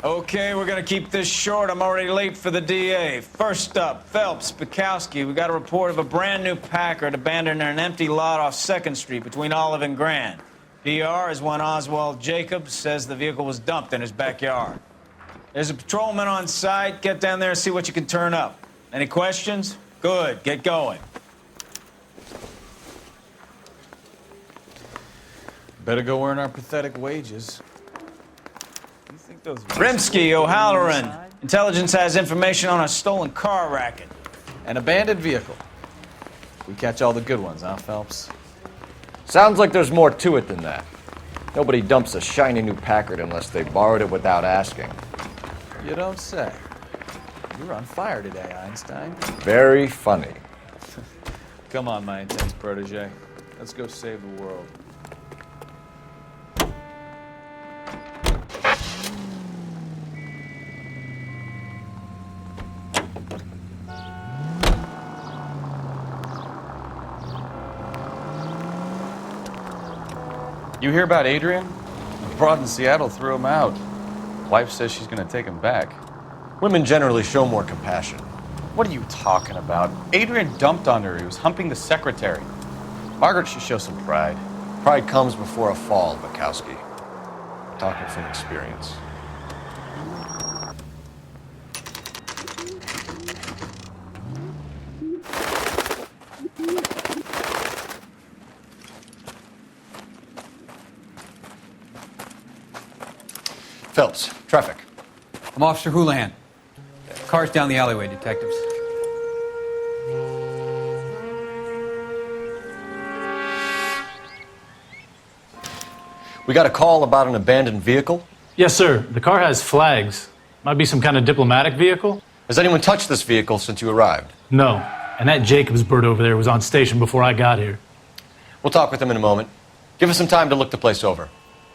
Okay, we're gonna keep this short. I'm already late for the DA. First up, Phelps, Bukowski. We got a report of a brand new Packard abandoned in an empty lot off 2nd Street between Olive and Grand. PR is one Oswald Jacobs says the vehicle was dumped in his backyard. There's a patrolman on site. Get down there and see what you can turn up. Any questions? Good, get going. Better go earn our pathetic wages. Rimsky, O'Halloran. Intelligence has information on a stolen car racket. An abandoned vehicle. We catch all the good ones, huh, Phelps? Sounds like there's more to it than that. Nobody dumps a shiny new Packard unless they borrowed it without asking. You don't say. You're on fire today, Einstein. Very funny. Come on, my intense protege. Let's go save the world. You hear about Adrian? The broad in Seattle threw him out. Wife says she's gonna take him back. Women generally show more compassion. What are you talking about? Adrian dumped on her. He was humping the secretary. Margaret should show some pride. Pride comes before a fall, Bukowski. Talking from experience. Phelps, traffic. I'm Officer Houlihan. Car's down the alleyway, detectives. We got a call about an abandoned vehicle. Yes, sir. The car has flags. Might be some kind of diplomatic vehicle. Has anyone touched this vehicle since you arrived? No. And that Jacobs bird over there was on station before I got here. We'll talk with him in a moment. Give us some time to look the place over.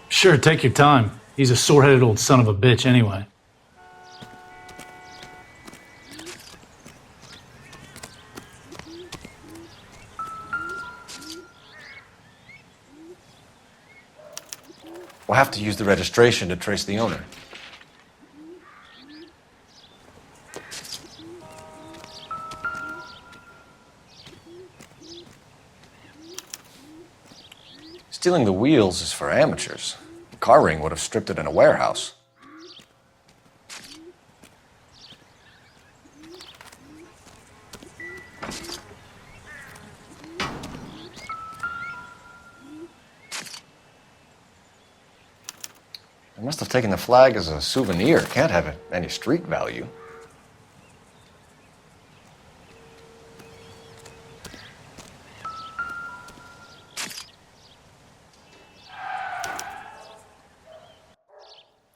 Sure, take your time. He's a sore-headed old son of a bitch anyway. We'll have to use the registration to trace the owner. Stealing the wheels is for amateurs. The car ring would have stripped it in a warehouse. They must have taken the flag as a souvenir. Can't have any street value.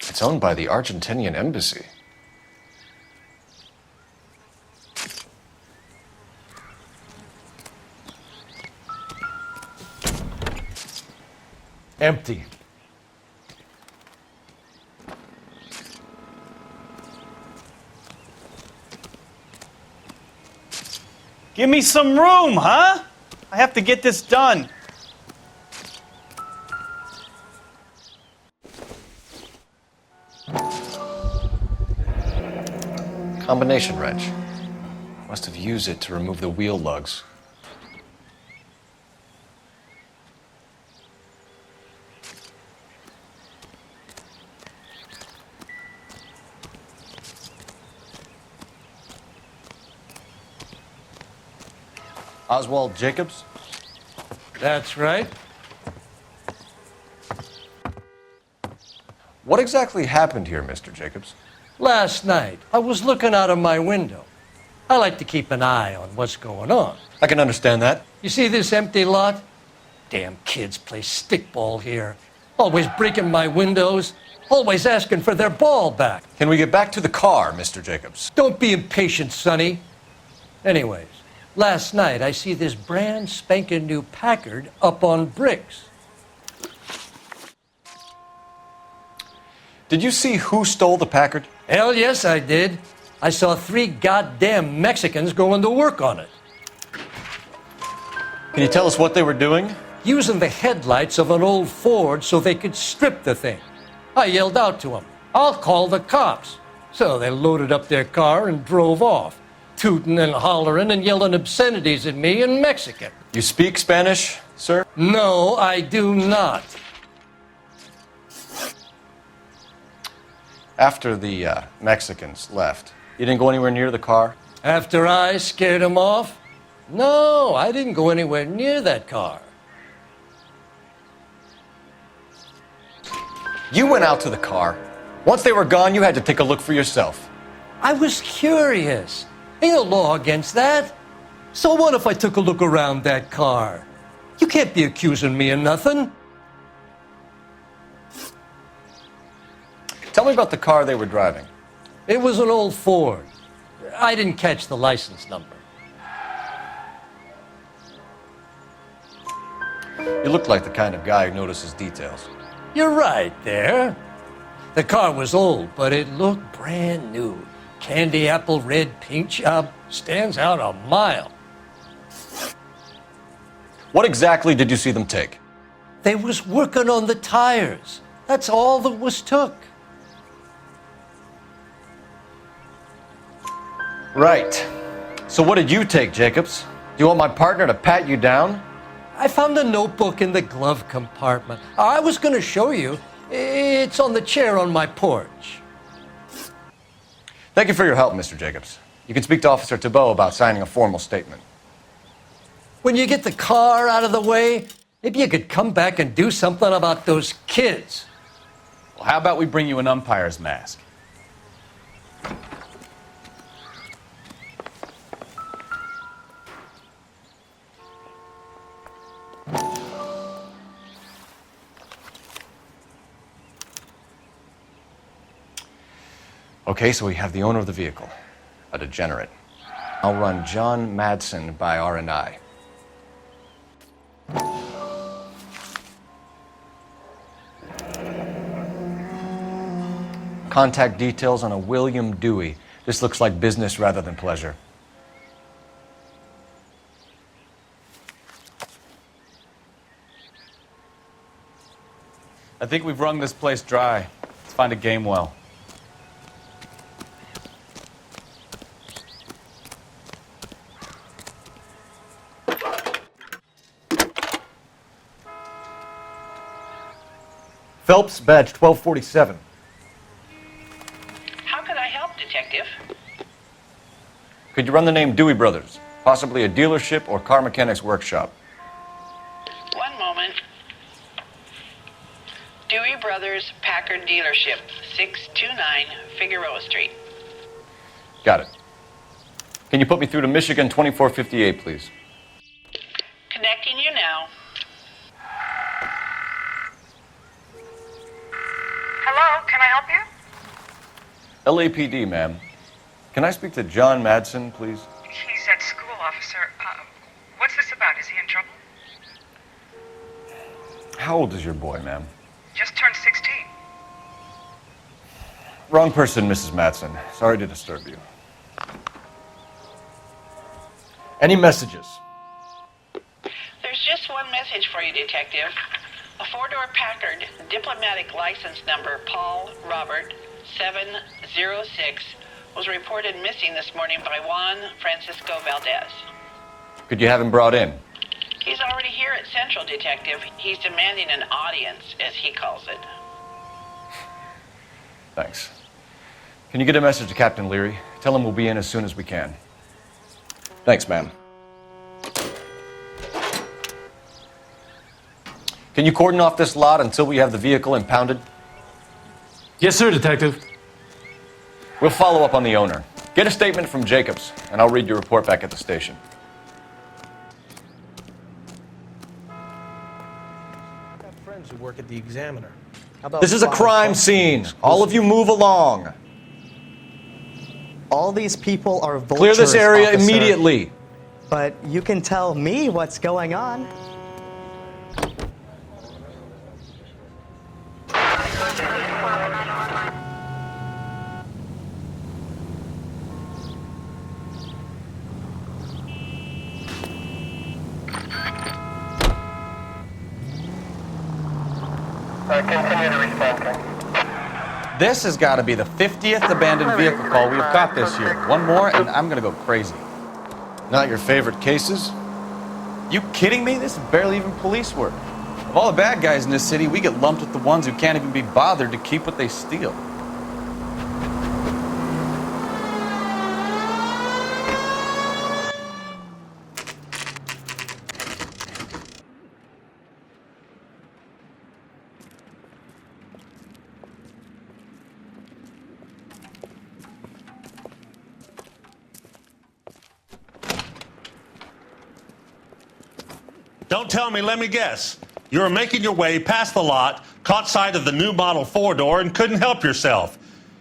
It's owned by the Argentinian embassy. Empty. Give me some room, huh? I have to get this done. Combination wrench. Must have used it to remove the wheel lugs. Oswald Jacobs? That's right. What exactly happened here, Mr. Jacobs? Last night, I was looking out of my window. I like to keep an eye on what's going on. I can understand that. You see this empty lot? Damn kids play stickball here. Always breaking my windows. Always asking for their ball back. Can we get back to the car, Mr. Jacobs? Don't be impatient, Sonny. Anyways, last night I see this brand spanking new Packard up on bricks. Did you see who stole the Packard? Hell yes, I did. I saw 3 goddamn Mexicans going to work on it. Can you tell us what they were doing? Using the headlights of an old Ford so they could strip the thing. I yelled out to them, I'll call the cops. So they loaded up their car and drove off, tooting and hollering and yelling obscenities at me in Mexican. You speak Spanish, sir? No, I do not. After the Mexicans left, you didn't go anywhere near the car? After I scared them off? No, I didn't go anywhere near that car. You went out to the car. Once they were gone, you had to take a look for yourself. I was curious. Ain't no law against that. So what if I took a look around that car? You can't be accusing me of nothing. Tell me about the car they were driving. It was an old Ford. I didn't catch the license number. You look like the kind of guy who notices details. You're right there. The car was old, but it looked brand new. Candy apple red paint job stands out a mile. What exactly did you see them take? They was working on the tires. That's all that was took. Right. So what did you take, Jacobs? Do you want my partner to pat you down? I found a notebook in the glove compartment. I was going to show you. It's on the chair on my porch. Thank you for your help, Mr. Jacobs. You can speak to Officer Thibault about signing a formal statement. When you get the car out of the way, maybe you could come back and do something about those kids. Well, how about we bring you an umpire's mask? Okay, so we have the owner of the vehicle, a degenerate. I'll run John Madsen by R&I. Contact details on a William Dewey. This looks like business rather than pleasure. I think we've wrung this place dry. Let's find a game well. Phelps, badge 1247. How can I help, Detective? Could you run the name Dewey Brothers? Possibly a dealership or car mechanics workshop. One moment. Dewey Brothers Packard Dealership, 629 Figueroa Street. Got it. Can you put me through to Michigan 2458, please? Connecting you now. Hello, can I help you? LAPD, ma'am. Can I speak to John Madsen, please? He's at school, officer. What's this about? Is he in trouble? How old is your boy, ma'am? Just turned 16. Wrong person, Mrs. Madsen. Sorry to disturb you. Any messages? There's just one message for you, Detective. A four-door Packard, diplomatic license number Paul Robert 706, was reported missing this morning by Juan Francisco Valdez. Could you have him brought in? He's already here at Central, Detective. He's demanding an audience, as he calls it. Thanks. Can you get a message to Captain Leary? Tell him we'll be in as soon as we can. Thanks, ma'am. Can you cordon off this lot until we have the vehicle impounded? Yes, sir, Detective. We'll follow up on the owner. Get a statement from Jacobs, and I'll read your report back at the station. I've got friends who work at the Examiner. How about This is a crime scene. All of you move along. All these people are vultures, Clear this area officer. immediately. But you can tell me what's going on. Continue to respond, King. This has got to be the 50th abandoned vehicle call we've got this year. One more, and I'm going to go crazy. Not your favorite cases? You kidding me? This is barely even police work. Of all the bad guys in this city, we get lumped with the ones who can't even be bothered to keep what they steal. Don't tell me, let me guess. You were making your way past the lot, caught sight of the new model four-door, and couldn't help yourself.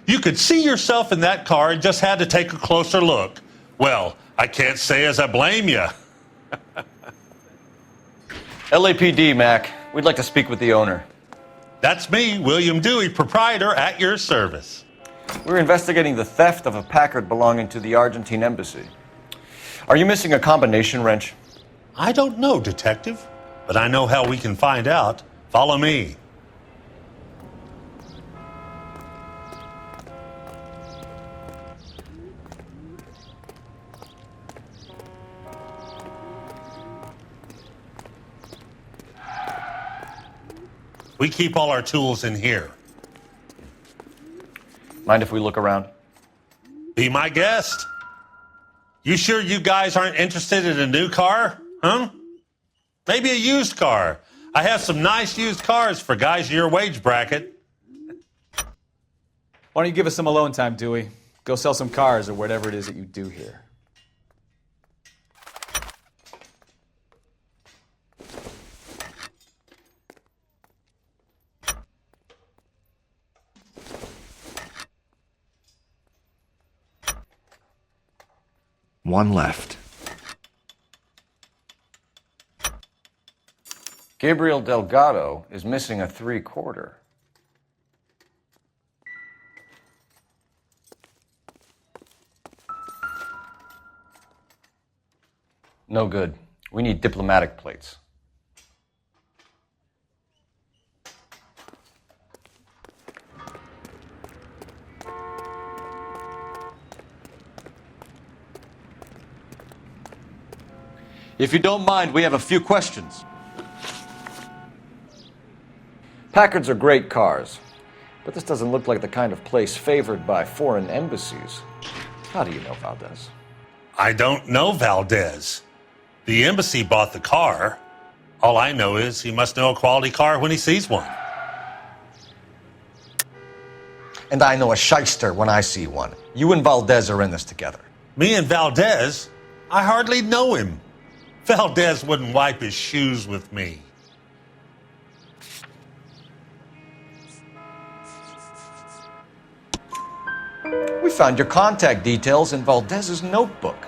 You could see yourself in that car and just had to take a closer look. Well, I can't say as I blame you. LAPD, Mac. We'd like to speak with the owner. That's me, William Dewey, proprietor, at your service. We're investigating the theft of a Packard belonging to the Argentine embassy. Are you missing a combination wrench? I don't know, Detective, but I know how we can find out. Follow me. We keep all our tools in here. Mind if we look around? Be my guest. You sure you guys aren't interested in a new car? Huh? Maybe a used car. I have some nice used cars for guys in your wage bracket. Why don't you give us some alone time, Dewey? Go sell some cars or whatever it is that you do here. One left. Gabriel Delgado is missing a 3/4. No good. We need diplomatic plates. If you don't mind, we have a few questions. Packards are great cars, but this doesn't look like the kind of place favored by foreign embassies. How do you know Valdez? I don't know Valdez. The embassy bought the car. All I know is he must know a quality car when he sees one. And I know a shyster when I see one. You and Valdez are in this together. Me and Valdez? I hardly know him. Valdez wouldn't wipe his shoes with me. We found your contact details in Valdez's notebook.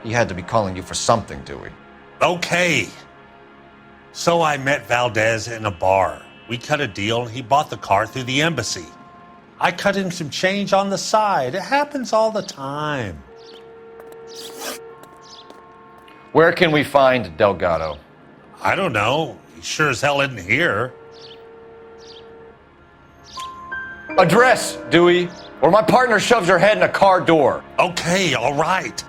He had to be calling you for something, Dewey. Okay. So I met Valdez in a bar. We cut a deal and he bought the car through the embassy. I cut him some change on the side. It happens all the time. Where can we find Delgado? I don't know. He sure as hell isn't here. Address, Dewey, or my partner shoves your head in a car door. Okay, all right.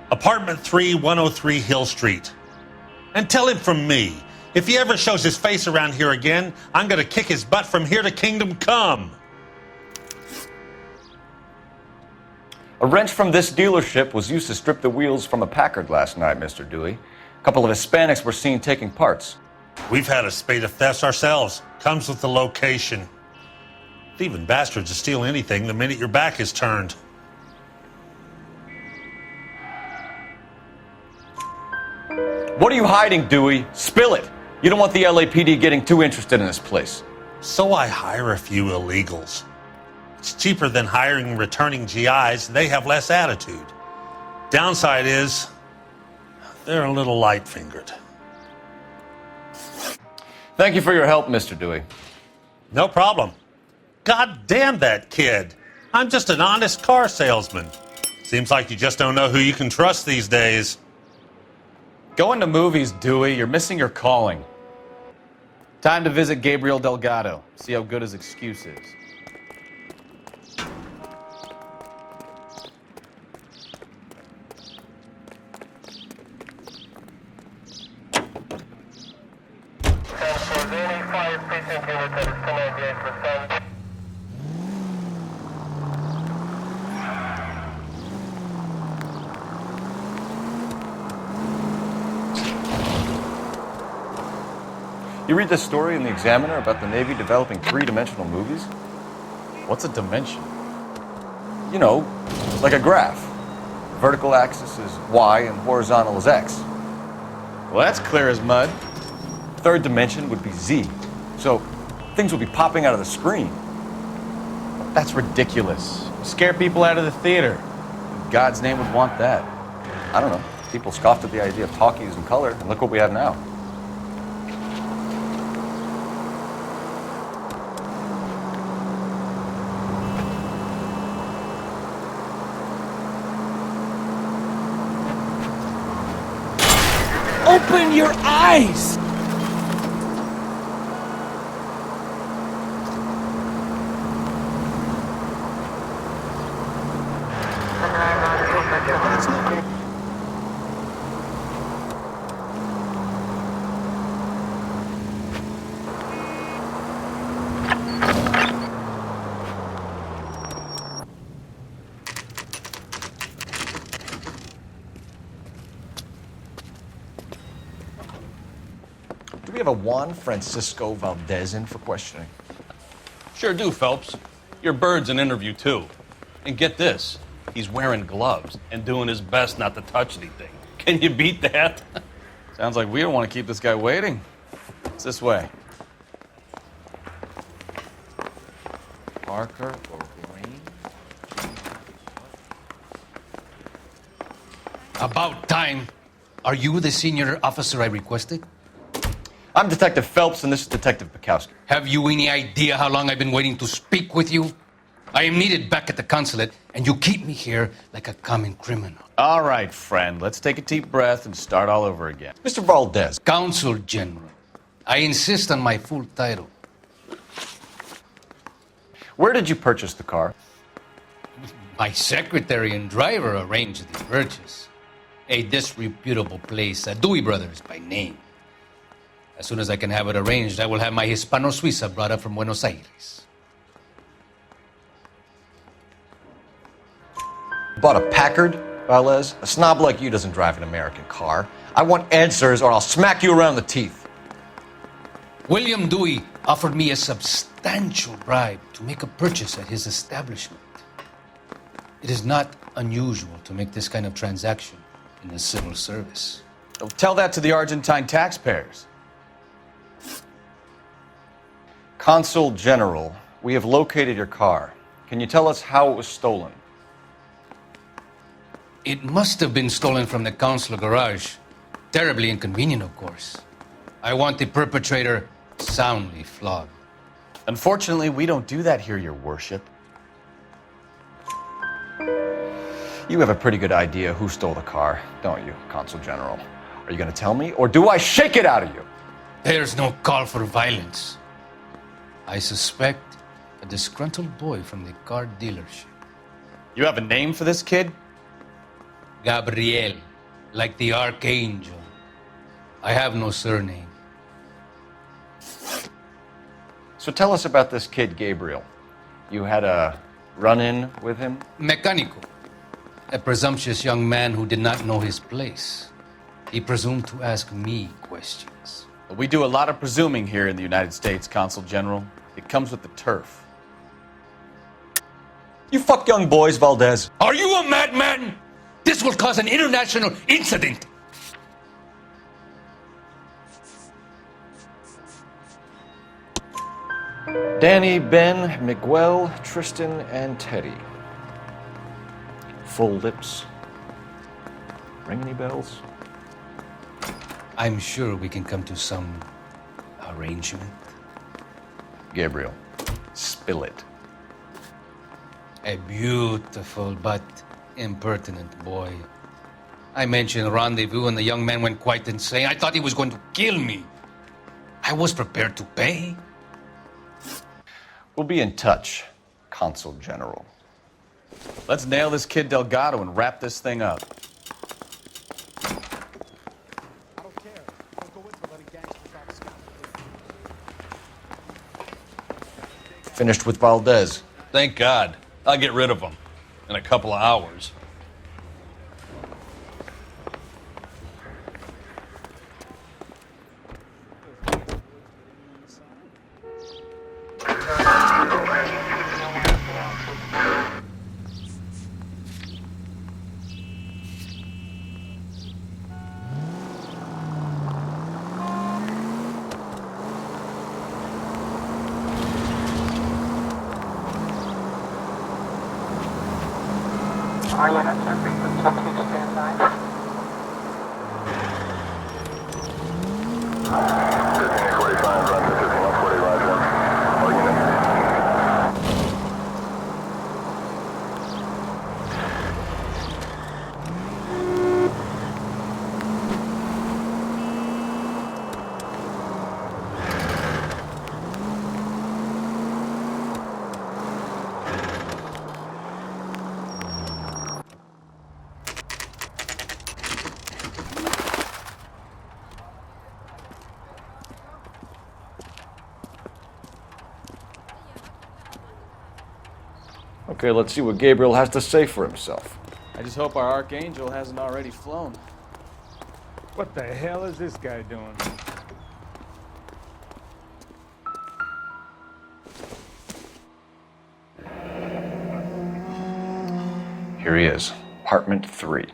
Apartment 3, 103 Hill Street. And tell him from me, if he ever shows his face around here again, I'm going to kick his butt from here to Kingdom Come. A wrench from this dealership was used to strip the wheels from a Packard last night, Mr. Dewey. A couple of Hispanics were seen taking parts. We've had a spate of thefts ourselves. Comes with the location. Thieving bastards will steal anything the minute your back is turned. What are you hiding, Dewey? Spill it. You don't want the LAPD getting too interested in this place. So I hire a few illegals. It's cheaper than hiring returning GIs. They have less attitude. Downside is, they're a little light-fingered. Thank you for your help, Mr. Dewey. No problem. God damn that kid. I'm just an honest car salesman. Seems like you just don't know who you can trust these days. Going to movies, Dewey. You're missing your calling. Time to visit Gabriel Delgado. See how good his excuse is. You read this story in the Examiner about the Navy developing three-dimensional movies? What's a dimension? You know, like a graph. Vertical axis is Y and horizontal is X. Well, that's clear as mud. Third dimension would be Z. So things would be popping out of the screen. That's ridiculous. Scare people out of the theater. In God's name would want that. I don't know. People scoffed at the idea of talkies in color, and look what we have now. Open your eyes! Do we have a Juan Francisco Valdez in for questioning? Sure do, Phelps. Your bird's an interview, too. And get this, he's wearing gloves and doing his best not to touch anything. Can you beat that? Sounds like we don't want to keep this guy waiting. It's this way. Parker or Rain? About time. Are you the senior officer I requested? I'm Detective Phelps, and this is Detective Bukowski. Have you any idea how long I've been waiting to speak with you? I am needed back at the consulate, and you keep me here like a common criminal. All right, friend. Let's take a deep breath and start all over again. Mr. Valdez. Consul General. I insist on my full title. Where did you purchase the car? My secretary and driver arranged the purchase. A disreputable place, Dewey Brothers by name. As soon as I can have it arranged, I will have my Hispano Suiza brought up from Buenos Aires. Bought a Packard, Valdez? A snob like you doesn't drive an American car. I want answers or I'll smack you around the teeth. William Dewey offered me a substantial bribe to make a purchase at his establishment. It is not unusual to make this kind of transaction in the civil service. Well, tell that to the Argentine taxpayers. Consul General, we have located your car. Can you tell us how it was stolen? It must have been stolen from the consular garage. Terribly inconvenient, of course. I want the perpetrator soundly flogged. Unfortunately, we don't do that here, Your Worship. You have a pretty good idea who stole the car, don't you, Consul General? Are you going to tell me, or do I shake it out of you? There's no call for violence. I suspect a disgruntled boy from the car dealership. You have a name for this kid? Gabriel, like the archangel. I have no surname. So tell us about this kid, Gabriel. You had a run-in with him? Mecánico, a presumptuous young man who did not know his place. He presumed to ask me questions. We do a lot of presuming here in the United States, Consul General. It comes with the turf. You fuck young boys, Valdez. Are you a madman? This will cause an international incident. Danny, Ben, Miguel, Tristan, and Teddy. Full lips. Ring any bells? I'm sure we can come to some arrangement. Gabriel, spill it. A beautiful but impertinent boy. I mentioned rendezvous and the young man went quite insane. I thought he was going to kill me. I was prepared to pay. We'll be in touch, Consul General. Let's nail this kid Delgado and wrap this thing up. Finished with Valdez. Thank God. I'll get rid of him in a couple of hours. All units are frequency 2 standby. Okay, let's see what Gabriel has to say for himself. I just hope our Archangel hasn't already flown. What the hell is this guy doing? Here he is, apartment 3.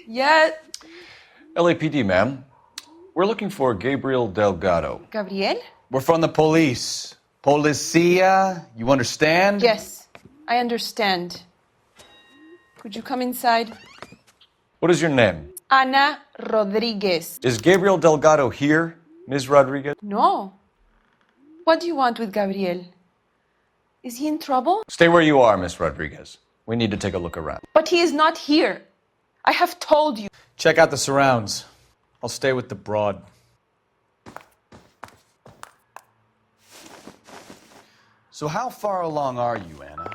Yeah. LAPD, ma'am. We're looking for Gabriel Delgado. Gabriel? We're from the police. Policia, you understand? Yes, I understand. Could you come inside? What is your name? Ana Rodriguez. Is Gabriel Delgado here, Ms. Rodriguez? No. What do you want with Gabriel? Is he in trouble? Stay where you are, Ms. Rodriguez. We need to take a look around. But he is not here. I have told you. Check out the surrounds. I'll stay with the broad. So how far along are you, Anna?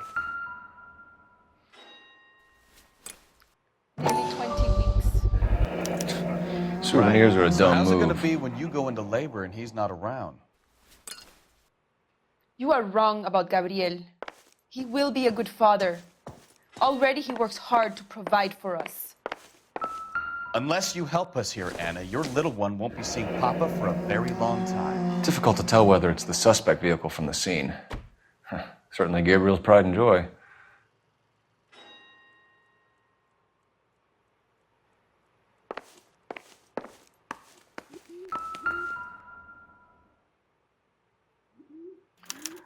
Nearly 20 weeks. Souvenirs are a So dumb how's it move. going to be when you go into labor and he's not around? You are wrong about Gabriel. He will be a good father. Already he works hard to provide for us. Unless you help us here, Anna, your little one won't be seeing Papa for a very long time. Difficult to tell whether it's the suspect vehicle from the scene. Certainly Gabriel's pride and joy.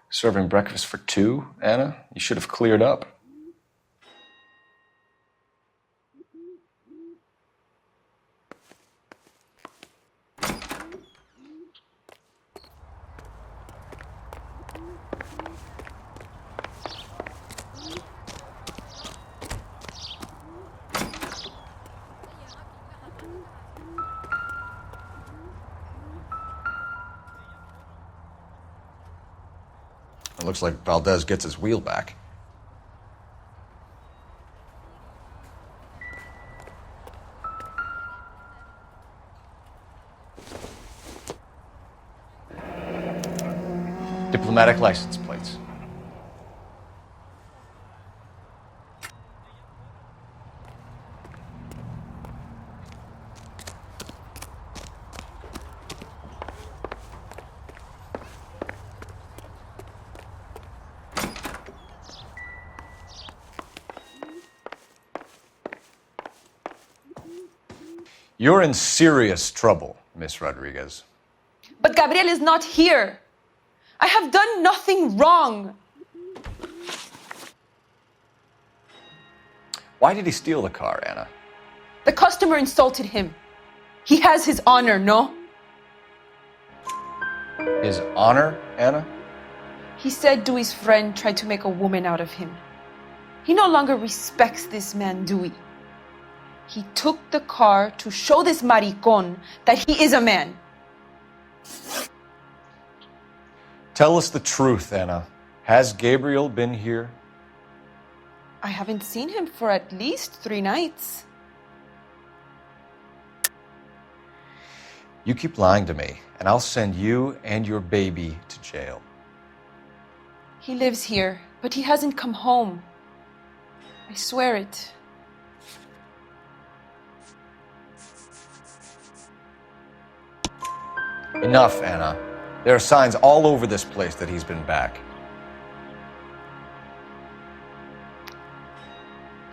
Serving breakfast for 2, Anna? You should have cleared up. It looks like Valdez gets his wheel back. Diplomatic license plates. You're in serious trouble, Miss Rodriguez. But Gabriel is not here. I have done nothing wrong. Why did he steal the car, Anna? The customer insulted him. He has his honor, no? His honor, Anna? He said Dewey's friend tried to make a woman out of him. He no longer respects this man, Dewey. He took the car to show this maricón that he is a man. Tell us the truth, Anna. Has Gabriel been here? I haven't seen him for at least 3 nights. You keep lying to me, and I'll send you and your baby to jail. He lives here, but he hasn't come home. I swear it. Enough, Anna. There are signs all over this place that he's been back.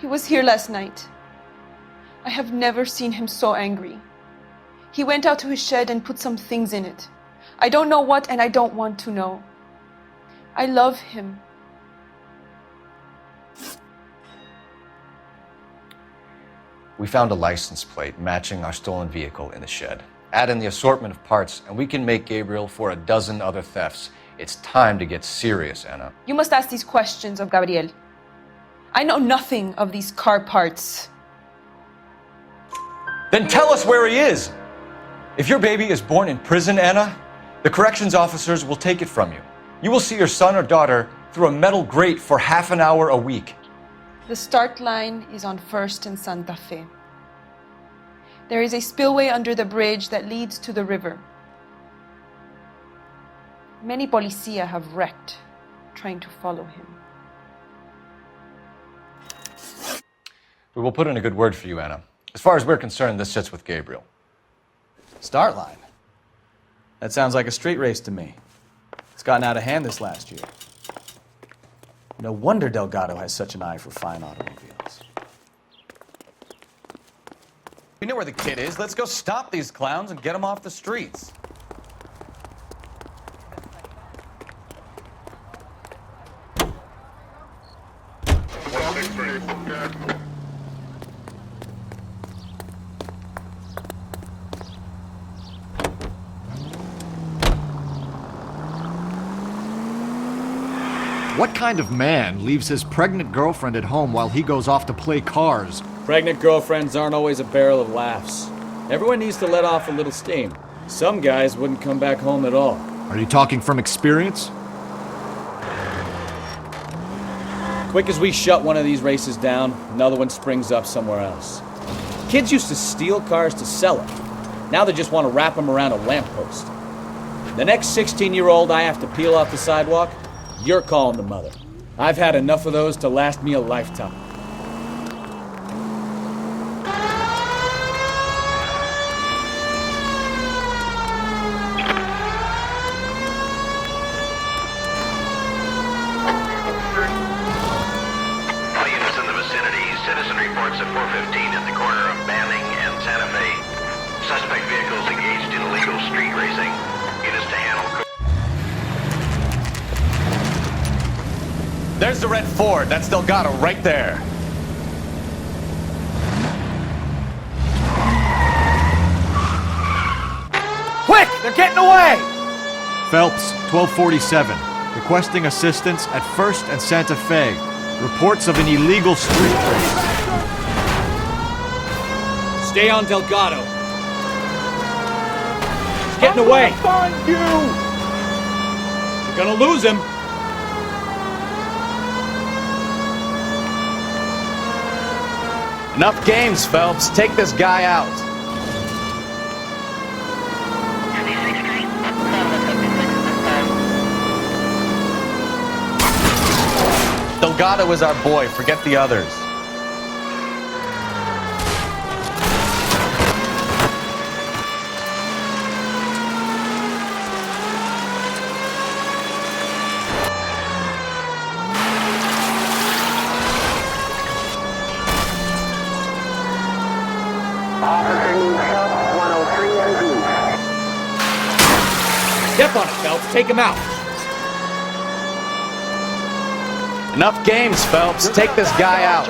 He was here last night. I have never seen him so angry. He went out to his shed and put some things in it. I don't know what, and I don't want to know. I love him. We found a license plate matching our stolen vehicle in the shed. Add in the assortment of parts, and we can make Gabriel for a dozen other thefts. It's time to get serious, Anna. You must ask these questions of Gabriel. I know nothing of these car parts. Then tell us where he is! If your baby is born in prison, Anna, the corrections officers will take it from you. You will see your son or daughter through a metal grate for half an hour a week. The start line is on 1st and Santa Fe. There is a spillway under the bridge that leads to the river. Many policia have wrecked trying to follow him. We will put in a good word for you, Anna. As far as we're concerned, this sits with Gabriel. Start line? That sounds like a street race to me. It's gotten out of hand this last year. No wonder Delgado has such an eye for fine automobiles. We know where the kid is. Let's go stop these clowns and get them off the streets. What kind of man leaves his pregnant girlfriend at home while he goes off to play cars? Pregnant girlfriends aren't always a barrel of laughs. Everyone needs to let off a little steam. Some guys wouldn't come back home at all. Are you talking from experience? Quick as we shut one of these races down, another one springs up somewhere else. Kids used to steal cars to sell them. Now they just want to wrap them around a lamppost. The next 16-year-old I have to peel off the sidewalk, you're calling the mother. I've had enough of those to last me a lifetime. All units in the vicinity, citizen reports at 415 at the corner of Banning and Santa Fe. Suspect vehicles engaged in illegal street racing. Units to handle. There's the red Ford. That's Delgado right there. Quick! They're getting away! Phelps, 1247. Requesting assistance at 1st and Santa Fe. Reports of an illegal street race. Stay on Delgado. He's getting away. Find you! We're gonna lose him. Enough games, Phelps. Take this guy out. Delgado is our boy. Forget the others. Step on it, Phelps. Take him out. Enough games, Phelps. Take this guy out.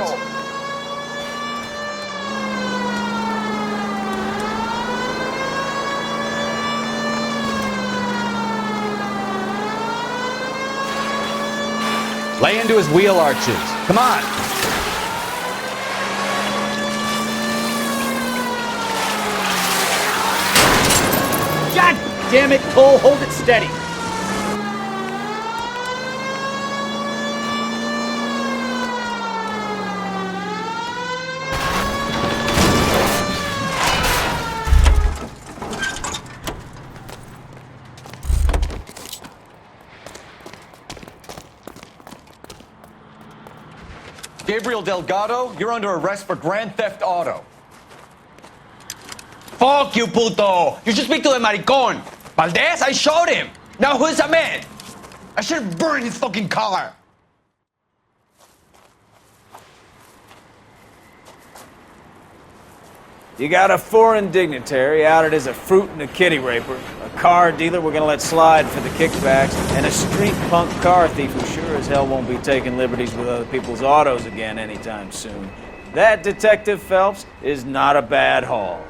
Lay into his wheel arches. Come on. God damn it, Cole. Hold it steady. Gabriel Delgado, you're under arrest for grand theft auto. Fuck you, puto! You should speak to the maricon! Valdez, I shot him! Now who's the man? I should have burned his fucking car! You got a foreign dignitary outed as a fruit and a kitty raper, a car dealer we're gonna let slide for the kickbacks, and a street punk car thief who sure as hell won't be taking liberties with other people's autos again anytime soon. That, Detective Phelps, is not a bad haul.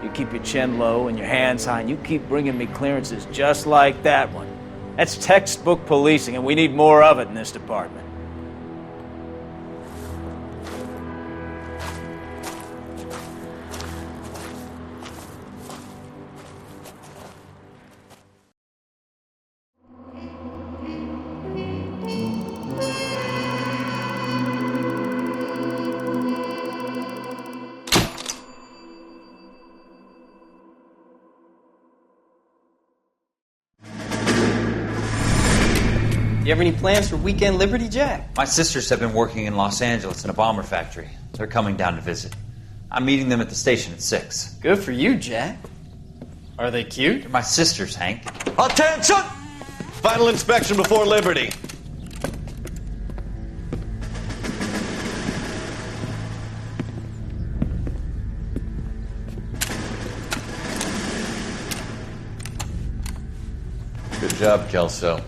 You keep your chin low and your hands high, and you keep bringing me clearances just like that one. That's textbook policing, and we need more of it in this department. You have any plans for weekend Liberty, Jack? My sisters have been working in Los Angeles in a bomber factory. They're coming down to visit. I'm meeting them at the station at 6. Good for you, Jack. Are they cute? They're my sisters, Hank. Attention! Final inspection before Liberty. Good job, Kelso.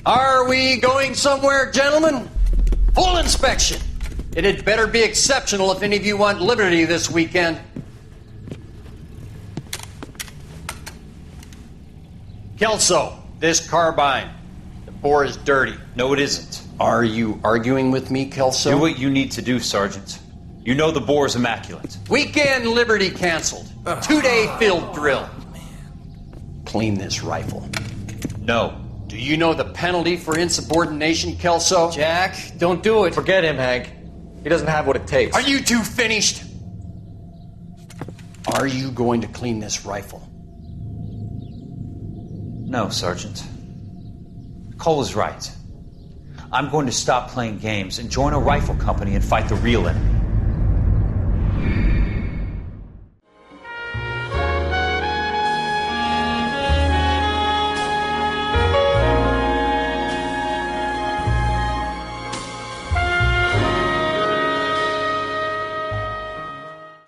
Are we going somewhere, gentlemen? Full inspection. It had better be exceptional if any of you want Liberty this weekend. Kelso, this carbine. The bore is dirty. No, it isn't. Are you arguing with me, Kelso? Do what you need to do, Sergeant. You know the bore is immaculate. Weekend Liberty canceled. 2-day field drill. Clean this rifle. No. Do you know the penalty for insubordination, Kelso? Jack, don't do it. Forget him, Hank. He doesn't have what it takes. Are you two finished? Are you going to clean this rifle? No, Sergeant. Cole is right. I'm going to stop playing games and join a rifle company and fight the real enemy.